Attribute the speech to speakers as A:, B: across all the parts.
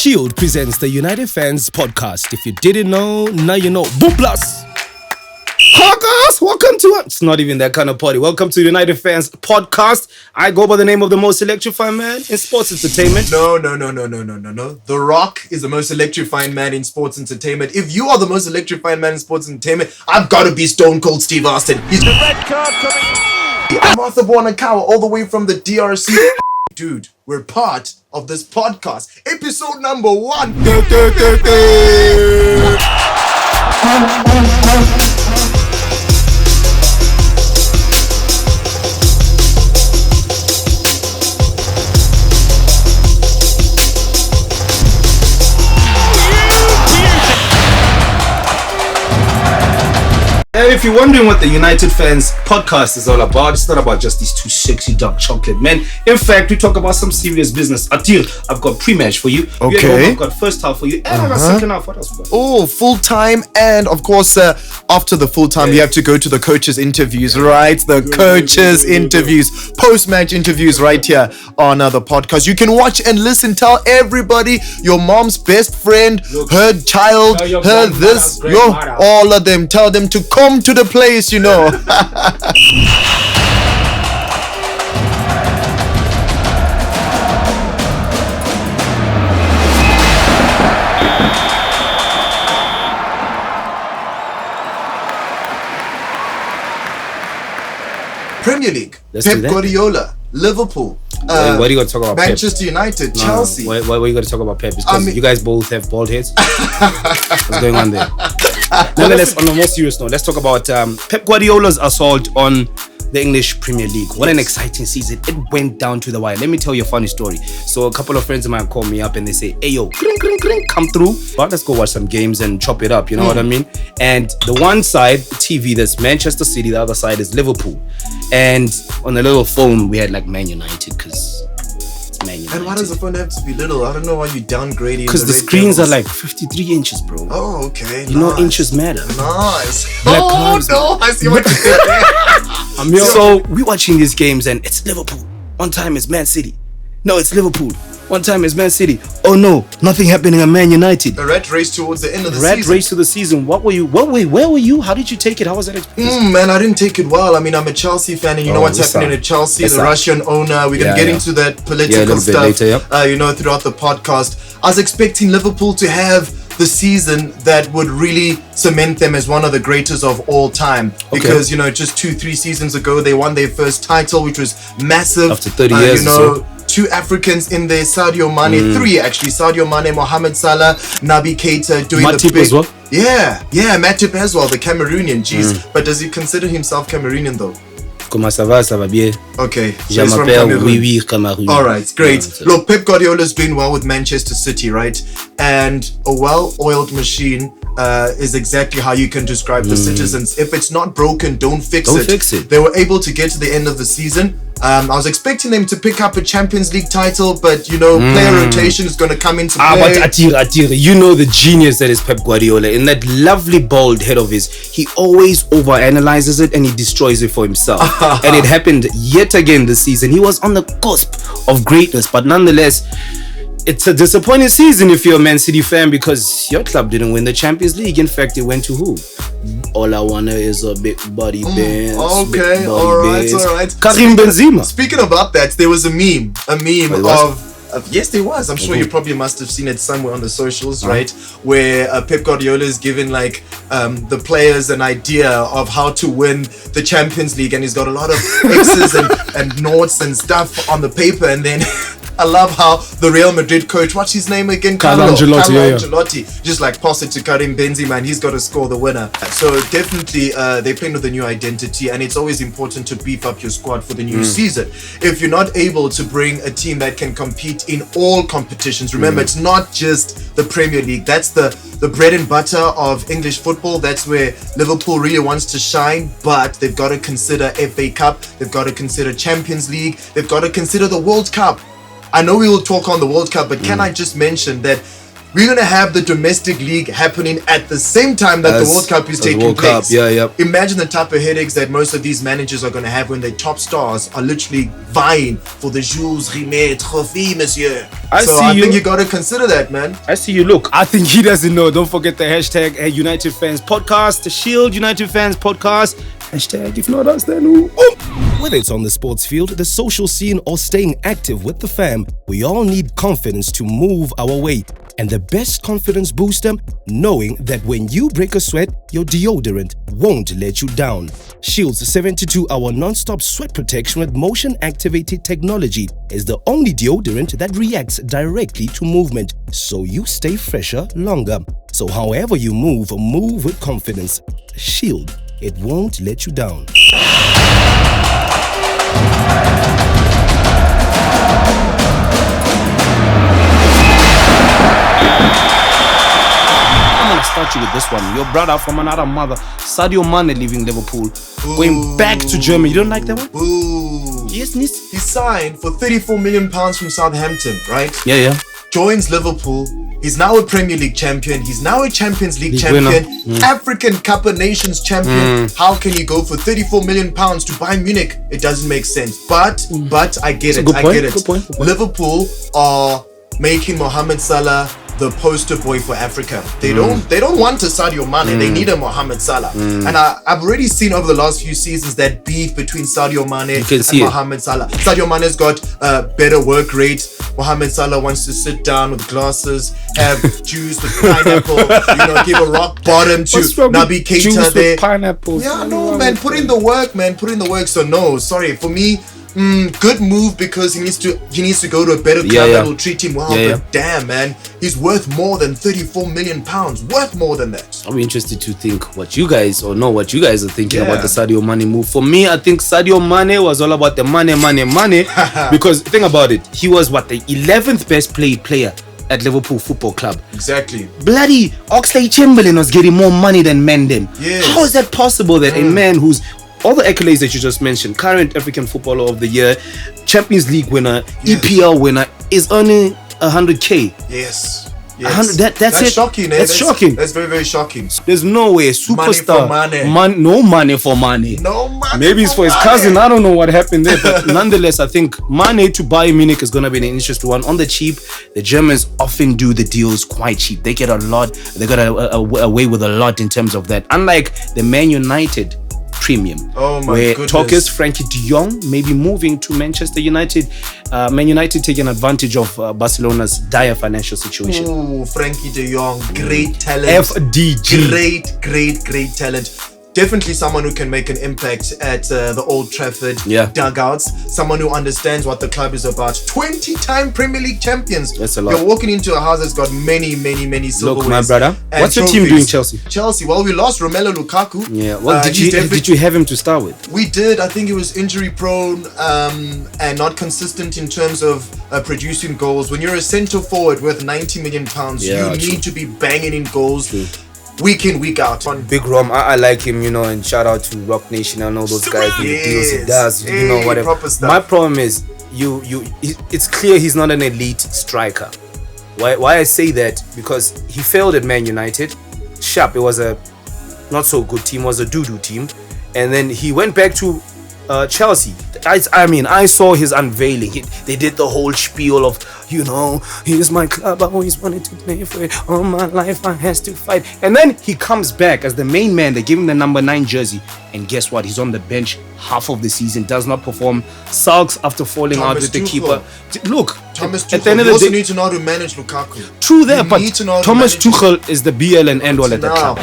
A: Shield presents the United Fans podcast. If you didn't know, now you know. Boom plus. Hi guys, welcome to It's not even that kind of party. Welcome to United Fans podcast. I go by the name of the most electrifying man in sports entertainment.
B: No. The Rock is the most electrifying man in sports entertainment. If you are the most electrifying man in sports entertainment, I've got to be Stone Cold Steve Austin. He's the red card coming. I'm Arthur Bonakawa, all the way from the DRC. Dude, we're part of this podcast. Episode number 1.
A: And if you're wondering what the United Fans podcast is all about, it's not about just these two sexy dark chocolate men. In fact, we talk about some serious business. Atil, I've got pre-match for you.
B: Okay.
A: I've got first half for you. And I've got second half. What else we got?
B: Oh, full time. And of course, after the full time, you have to go to the coaches' interviews, right? The coaches' interviews, post-match interviews right here on the podcast. You can watch and listen. Tell everybody, your mom's best friend, her child, her this, all of them. Tell them to come to the place, you know. Premier League. Pep Guardiola, Liverpool.
A: What are you going to talk about
B: Manchester United, Chelsea.
A: Why are you going to talk about Pep? Because you guys both have bald heads. What's going on there? Nonetheless, on a more serious note, let's talk about Pep Guardiola's assault on the English Premier League. What an exciting season. It went down to the wire. Let me tell you a funny story. So a couple of friends of mine call me up and they say, hey yo, come through. But let's go watch some games and chop it up. You know what I mean? And the one side, TV, that's Manchester City. The other side is Liverpool. And on the little phone, we had like Man United because it's Man United.
B: And why does the phone have to be little? I don't know why you downgrading.
A: Because the screens are like 53 inches, bro.
B: Oh, okay.
A: You know inches matter.
B: Nice.
A: Black
B: Oh,
A: cars,
B: no. I see what you did there.
A: So we're watching these games and it's Liverpool. One time it's Man City. No, it's Liverpool. One time it's Man City. Oh no, nothing happening at Man United.
B: The rat race towards the end of the
A: season.
B: Rat
A: race to the season. Where were you? How did you take it? How was that experience?
B: Man, I didn't take it well. I mean, I'm a Chelsea fan and you know what's happening at Chelsea. The Russian owner. We're going to get into that political stuff later, throughout the podcast. I was expecting Liverpool to have the season that would really cement them as one of the greatest of all time. Because, just 2-3 seasons ago, they won their first title, which was massive.
A: After 30 years.
B: 2 Africans in there, Sadio Mane, 3 actually, Sadio Mane, Mohamed Salah, Naby Keita doing
A: Matip
B: the big...
A: as well?
B: Yeah, Matip as well, the Cameroonian, jeez. But does he consider himself Cameroonian though?
A: Comment ça va? Ça va bien.
B: Okay.
A: Je m'appelle oui Cameroon.
B: Alright, great. Look, Pep Guardiola's doing well with Manchester City, right? And a well-oiled machine is exactly how you can describe the citizens. If it's not broken, don't fix it. They were able to get to the end of the season. I was expecting them to pick up a Champions League title, but player rotation is going to come into play.
A: But Atir, you know the genius that is Pep Guardiola. In that lovely bald head of his, he always overanalyzes it and he destroys it for himself. And it happened yet again this season. He was on the cusp of greatness, but nonetheless, it's a disappointing season if you're a Man City fan because your club didn't win the Champions League. In fact, it went to who? All I wanna is a big body Benz.
B: Okay, alright.
A: Karim Benzema.
B: Speaking about that, there was a meme of yes, there was. I'm sure you probably must have seen it somewhere on the socials, right? Where Pep Guardiola is giving the players an idea of how to win the Champions League, and he's got a lot of X's and noughts and stuff on the paper, and then I love how the Real Madrid coach, what's his name again?
A: Carlo
B: Ancelotti. Just pass it to Karim Benzema and he's got to score the winner. So definitely they're playing with a new identity, and it's always important to beef up your squad for the new season. If you're not able to bring a team that can compete in all competitions, remember it's not just the Premier League. That's the bread and butter of English football. That's where Liverpool really wants to shine, but they've got to consider FA Cup, they've got to consider Champions League, they've got to consider the World Cup. I know we will talk on the World Cup, but can I just mention that we're going to have the domestic league happening at the same time that the World Cup is taking place. Imagine the type of headaches that most of these managers are going to have when their top stars are literally vying for the Jules Rimet trophy, monsieur. I think you got to consider that, man.
A: I see you. Look, I think he doesn't know. Don't forget the hashtag United Fans Podcast, the Shield United Fans Podcast. Hashtag, if not us, then who?
C: Whether it's on the sports field, the social scene, or staying active with the fam, we all need confidence to move our way. And the best confidence booster, knowing that when you break a sweat, your deodorant won't let you down. Shield's 72-hour non-stop sweat protection with motion-activated technology is the only deodorant that reacts directly to movement, so you stay fresher longer. So however you move with confidence. Shield, it won't let you down.
A: Start you with this one. Your brother from another mother, Sadio Mane, leaving Liverpool, going back to Germany. You don't like that one?
B: Ooh.
A: Yes,
B: he signed for £34 million from Southampton, right?
A: Yeah.
B: Joins Liverpool. He's now a Premier League champion. He's now a Champions League champion. African Cup of Nations champion. How can you go for £34 million to Bayern Munich? It doesn't make sense. But I get it.
A: Good point.
B: Liverpool are making Mohamed Salah the poster boy for Africa. They don't want a Sadio Mane. They need a Mohamed Salah. And I've already seen over the last few seasons that beef between Sadio Mane and Mohamed Salah. Sadio Mane's got a better work rate. Mohamed Salah wants to sit down with glasses, have juice with pineapple, give a rock bottom to Naby Keita there.
A: Pineapple.
B: Yeah, no, man, put in the work, So no, sorry, for me, good move because he needs to go to a better club that will treat him well. But damn, man, he's worth more than £34 million. Worth more than that.
A: I'm interested to think what you guys are thinking about the Sadio Mane move. For me, I think Sadio Mane was all about the money. Because think about it, he was the 11th best played player at Liverpool Football Club.
B: Exactly.
A: Bloody Oxlade-Chamberlain was getting more money than Mendem.
B: Yes.
A: How is that possible that a man who's all the accolades that you just mentioned, current African Footballer of the Year, Champions League winner, EPL winner, is earning 100k?
B: Yes.
A: 100, that's it.
B: Shocking, eh?
A: That's shocking.
B: That's very, very shocking.
A: There's no way superstar. No money for Mane.
B: No money.
A: Maybe it's for his cousin. I don't know what happened there, but nonetheless, I think Mane to Bayern Munich is gonna be an interesting one. On the cheap, the Germans often do the deals quite cheap. They get a lot. They got away with a lot in terms of that. Unlike the Man United premium, where talk is Frankie de Jong maybe moving to Manchester United. Man United taking advantage of Barcelona's dire financial situation.
B: Oh, Frankie de Jong, great talent.
A: FDG,
B: great talent. Definitely someone who can make an impact at the Old Trafford dugouts. Someone who understands what the club is about. 20-time Premier League champions.
A: That's a lot.
B: You're walking into a house that's got many silverwares.
A: Look, my brother, what's your team doing, Chelsea?
B: Chelsea, well, we lost Romelu Lukaku.
A: Yeah, well, did you have him to start with?
B: We did. I think he was injury prone and not consistent in terms of producing goals. When you're a centre forward worth £90 million, you need to be banging in goals. Week in, week out.
A: Big Rom, I like him, and shout out to Rock Nation and all those guys with the deals he does, whatever. My problem is, it's clear he's not an elite striker. Why I say that? Because he failed at Man United. It was a not so good team, was a doo-doo team. And then he went back to Chelsea. I saw his unveiling. They did the whole spiel of, here's my club, I always wanted to play for it. All my life I has to fight. And then he comes back as the main man. They give him the number 9 jersey. And guess what? He's on the bench half of the season, does not perform, sulks after falling out with the keeper. Look,
B: Thomas Tuchel, at the end of the day, you also need to know how to manage Lukaku.
A: True that, but Thomas Tuchel is the BL and end all at that club.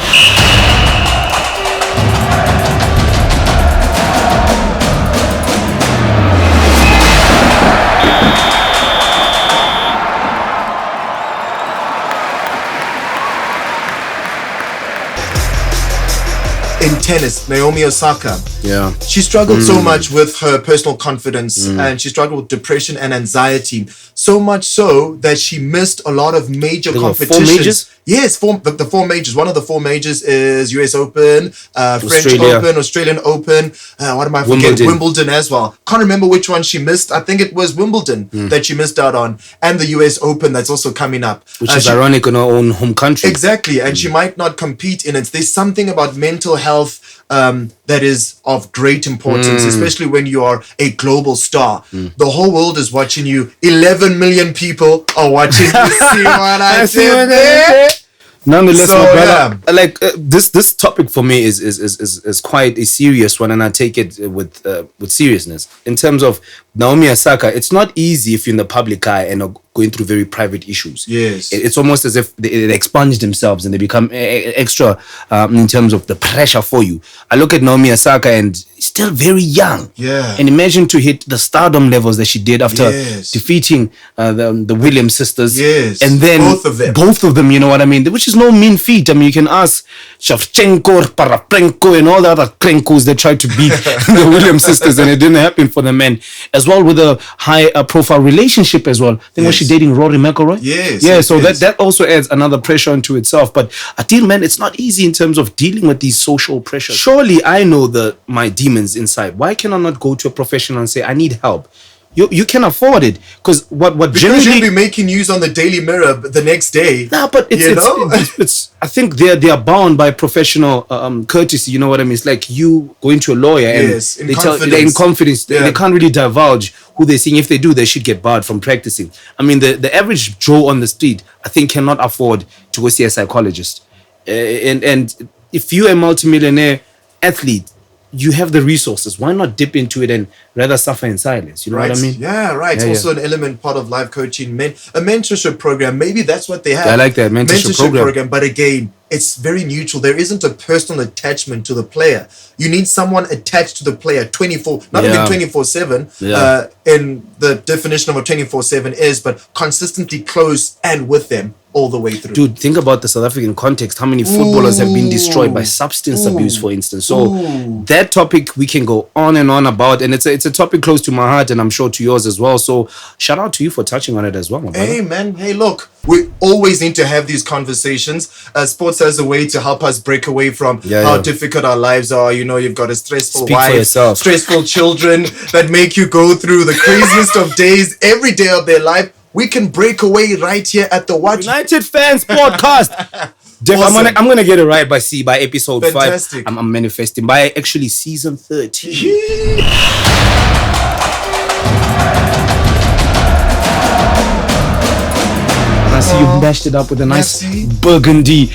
B: In tennis, Naomi Osaka. She struggled so much with her personal confidence and she struggled with depression and anxiety. So much so that she missed a lot of major
A: There were 4
B: competitions.
A: majors?
B: Yes, the 4 majors. One of the 4 majors is US Open, French
A: Australia.
B: Open, Australian Open. What am I forgetting? Wimbledon as well. Can't remember which one she missed. I think it was Wimbledon that she missed out on, and the US Open that's also coming up.
A: Which is ironic in our own home country.
B: Exactly, and she might not compete in it. There's something about mental health that is of great importance, especially when you are a global star. The whole world is watching you. 11 million people are watching you. See what I did there?
A: Nonetheless,
B: So,
A: my brother, like this topic for me is quite a serious one, and I take it with seriousness. In terms of Naomi Osaka, it's not easy if you're in the public eye and are going through very private issues.
B: Yes.
A: It's almost as if they expunge themselves and they become extra in terms of the pressure for you. I look at Naomi Osaka and still very young.
B: Yeah.
A: And imagine to hit the stardom levels that she did after
B: Yes.
A: defeating the Williams sisters.
B: Yes.
A: And then both of them, you know what I mean? Which is no mean feat. I mean, you can ask Shevchenko, Parapenko, and all the other Krenkos that tried to beat the Williams sisters, and it didn't happen for the men. As well with a high profile relationship as well. I think was she dating Rory McIlroy?
B: Yes.
A: Yeah,
B: yes,
A: so
B: yes.
A: that also adds another pressure onto itself. But Atil, man, it's not easy in terms of dealing with these social pressures. Surely I know my demons inside. Why can I not go to a professional and say, I need help? You can afford it. Because
B: Because
A: generally
B: you'll be making news on the Daily Mirror the next day.
A: nah, but it's I think they are bound by professional courtesy. You know what I mean? It's like you going to a lawyer and
B: Yes, in
A: they're in
B: confidence.
A: confidence.
B: Yeah.
A: They can't really divulge who they're seeing. If they do, they should get barred from practicing. I mean, the average Joe on the street, I think, cannot afford to go see a psychologist. And if you're a multimillionaire athlete, you have the resources. Why not dip into it and rather suffer in silence? You know what I mean?
B: Yeah, right. It's also an element part of life coaching, a mentorship program. Maybe that's what they have.
A: I like that mentorship program.
B: But again, it's very neutral. There isn't a personal attachment to the player. You need someone attached to the player 24, not even 24/7. In the definition of a 24/7 is, but consistently close and with them all the way through.
A: Dude, think about the South African context. How many footballers have been destroyed by substance abuse, for instance? So that topic we can go on and on about, and it's a topic close to my heart, and I'm sure to yours as well. So shout out to you for touching on it as well, my brother.
B: Hey man, hey look, we always need to have these conversations. Sports as a way to help us break away from how difficult our lives are. You know, you've got a stressful
A: Speak for
B: wife,
A: yourself.
B: stressful children that make you go through the craziest of days every day of their life. We can break away right here at the Watch
A: United Fans Podcast. Jeff,
B: Awesome.
A: I'm gonna get it right by episode
B: Fantastic.
A: 5. I'm manifesting by actually season 13. I see you mashed it up with a nice
B: Merci.
A: burgundy,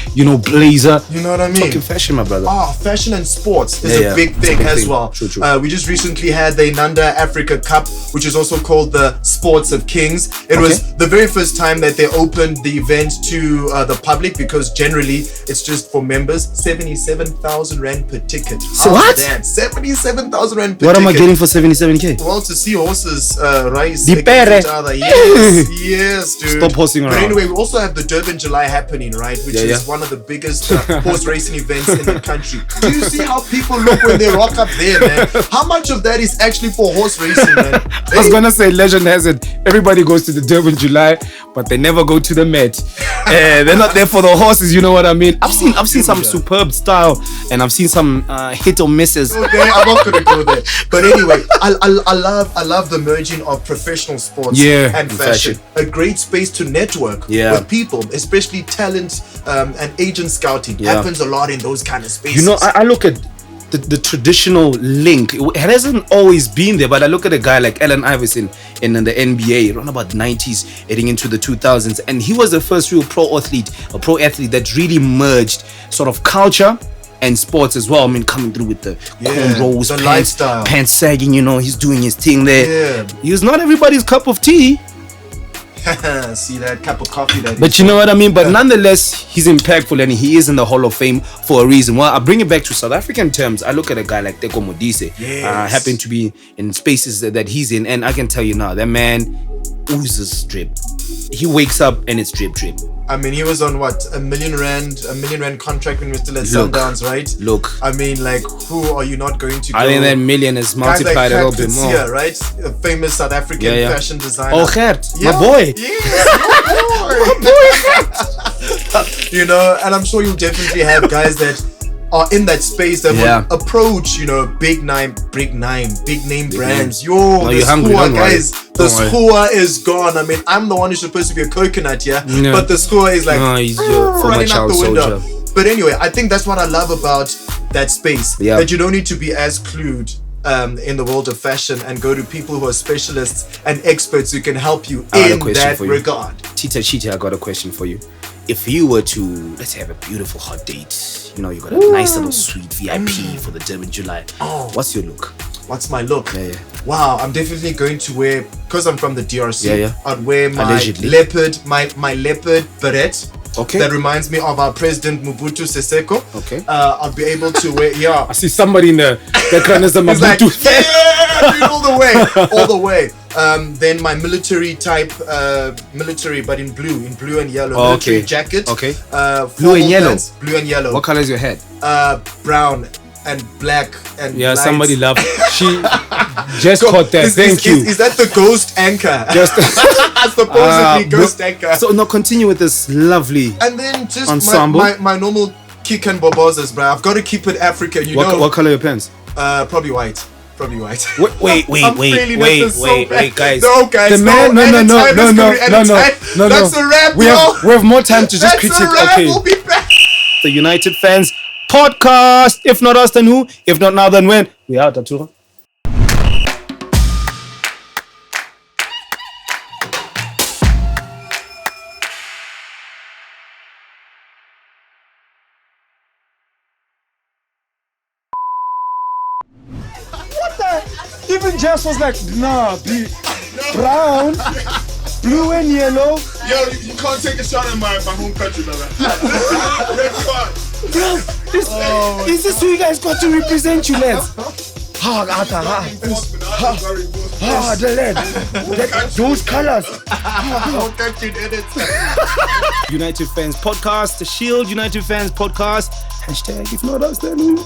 A: blazer.
B: You know what I mean?
A: Talking fashion, my brother.
B: Fashion and sports is
A: Yeah,
B: a big
A: it's a
B: thing
A: big
B: as
A: thing.
B: well.
A: True.
B: We just recently had the Nanda Africa Cup, which is also called the Sports of Kings. It was the very first time that they opened the event to the public, because generally it's just for members. 77,000 rand per ticket.
A: So what?
B: 77,000 rand per
A: What
B: ticket.
A: am I getting for 77K?
B: Well, to see horses rise
A: Di
B: against
A: pere.
B: each other. Yes, dude.
A: Stop horsing
B: But
A: around.
B: anyway, we also have the Durban July happening, right? Which is one of the biggest horse racing events in the country. Do you see how people look when they rock up there, man? How much of that is actually for horse racing, man?
A: I was gonna say, legend has it, everybody goes to the Durban July, but they never go to the Met. They're not there for the horses, you know what I mean? I've seen some superb style, and I've seen some hit or misses.
B: Okay, I'm not gonna go there. But anyway, I love the merging of professional sports and fashion. A great space to network with people, especially talent and agent scouting happens a lot in those kind of spaces.
A: You know, I look at the traditional link. It hasn't always been there, but I look at a guy like Allen Iverson in the NBA around about 90s, heading into the 2000s, and he was the first real pro athlete that really merged sort of culture and sports as well. I mean, coming through with the cornrows,
B: the lifestyle,
A: pants sagging, he's doing his thing there.
B: Yeah.
A: He was not everybody's cup of tea.
B: See that cup of coffee that.
A: But you know what I mean? But nonetheless, he's impactful and he is in the Hall of Fame for a reason. Well, I bring it back to South African terms. I look at a guy like Teko Modise. Happen to be in spaces that he's in. And I can tell you now, that man oozes drip. He wakes up and it's drip.
B: I mean, he was on what, a million rand contract when we were still at Sundowns, right?
A: Look.
B: I mean, like, who are you not going to go?
A: I think that million is multiplied a little bit more.
B: Here, right? A famous South African fashion designer.
A: Oh, Gert, my boy.
B: Yes, my boy. You know, and I'm sure you'll definitely have guys that are in that space that will approach, you know, big name brands. The school, guys, the school is gone. I mean, I'm the one who's supposed to be a coconut here, but the school is like running out the window. But anyway, I think that's what I love about that space, that you don't need to be as clued in the world of fashion and go to people who are specialists and experts who can help you in that regard.
A: Tita Chita, I got a question for you. If you were to, let's say, have a beautiful hot date, you know, you got a nice little suite VIP for the Durban July. What's your look?
B: What's my look? Wow, I'm definitely going to wear, because I'm from the DRC, I'd wear my leopard, my leopard beret.
A: Okay.
B: That reminds me of our president Mobutu Seseko.
A: Okay.
B: I'll be able to wear. I
A: see somebody in the background as a Mobutu.
B: Like, all the way. Then my military type, but in blue and yellow. Military jacket.
A: Okay.
B: Blue and yellow.
A: What color is your head?
B: Brown and black and lights.
A: Somebody loved. She just caught that. Thank you.
B: Is that the ghost anchor?
A: Just
B: supposedly ghost anchor.
A: So now continue with this lovely
B: and then just
A: ensemble.
B: My normal kick and bobozas, bro. I've got to keep it African.
A: What color are your pants?
B: Probably white.
A: Wait, guys.
B: No, guys.
A: No.
B: That's a wrap,
A: we have more time to just critique. Okay.
B: We'll be back.
A: The United Fans Podcast. If not us, then who? If not now, then when? We out, Arturo. Even Jess was like, nah, be brown, blue and yellow.
D: Yo, you can't take a shot at my home country, brother. Red card.
A: Bro, is this who you guys got to represent you, lads? Those colors. United Fans Podcast, the Shield United Fans Podcast. # if not us, then who?